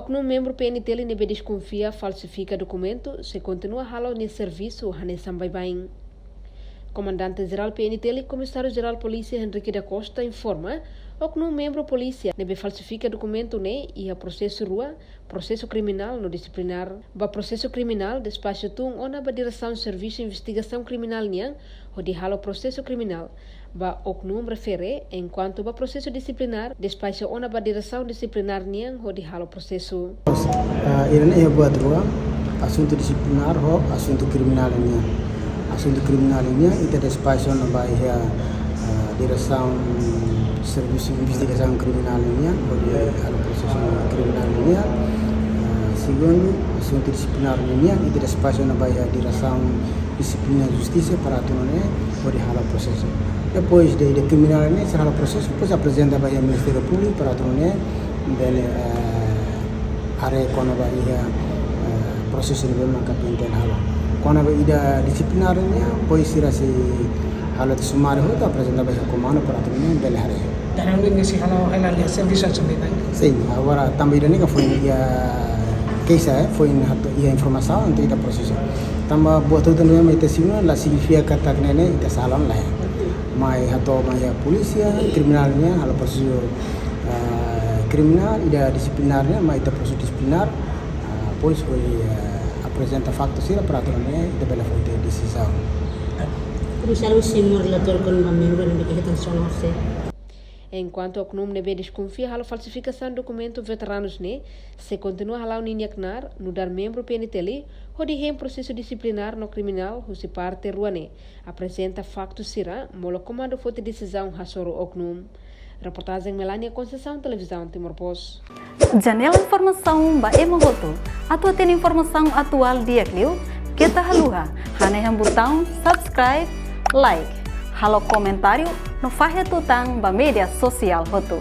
Oknum membro PNTL nebe desconfia falsifica documento se continua halo ni serviço hane sambai bain. Comandante-Geral PNTL, Comissário-Geral Polícia Henrique da Costa informa oknum membro polícia nebe falsifica documento e a processo rua, processo criminal no disciplinar, ba processo criminal despacho tung ona ba direção serviço investigação criminal niang o di halo processo criminal. Ba oknum refere enquanto ba processo disciplinar despacho ona ba direção disciplinar niang o di halo processo. Irene ia buat ruang assunto disciplinar ho assunto criminal niang. Assunto criminal niang ita despacho na ba ia direção serviço investigação criminal niang o di halo processo criminal niang. Segundo, assunto disciplinar niang ita despacho na ba ia direção disciplina justiça para aturar o di halo processo. Depois de criminal ini será proses, depois apresenta para o Ministério Público para tornar dele are kono ba ia proses ini memang kapinten halo. Kono ba ida disciplinar ini, depois será si halo sumari ho apresenta para o comando para tornar dele are. Dalam ini si halo lihat service sebenarnya. Sim, agora também ini foi ia case foi ia informação untuk ida proses. Tambah buat tu também mai tesiuna la significa kata nene ida salon lah. Mai atau mai polisia kriminalnya halo prosedur kriminal ida disiplinarnya mai ita prosedur disiplinar pois foi apresenta facto sila peraturannya ida bela fonte decisão. Comissário senhor relator com uma membro de retenção norte. Enquanto o CNUM nebe desconfia halo falsificação documento veteranos se continua halau ninhaknar no dar membro PNTL o de processo disciplinar no criminal se parte ruane apresenta facto sira molo comando fote decisão hasoro o CNUM. Reportagem Melania Conceição, Televisão Timor Post. Janela informação ba emogoto. Atua tem informação atual dia kliu kita haluha hane botão subscribe like halo comentário no fahe tutang ba media sosial hotu.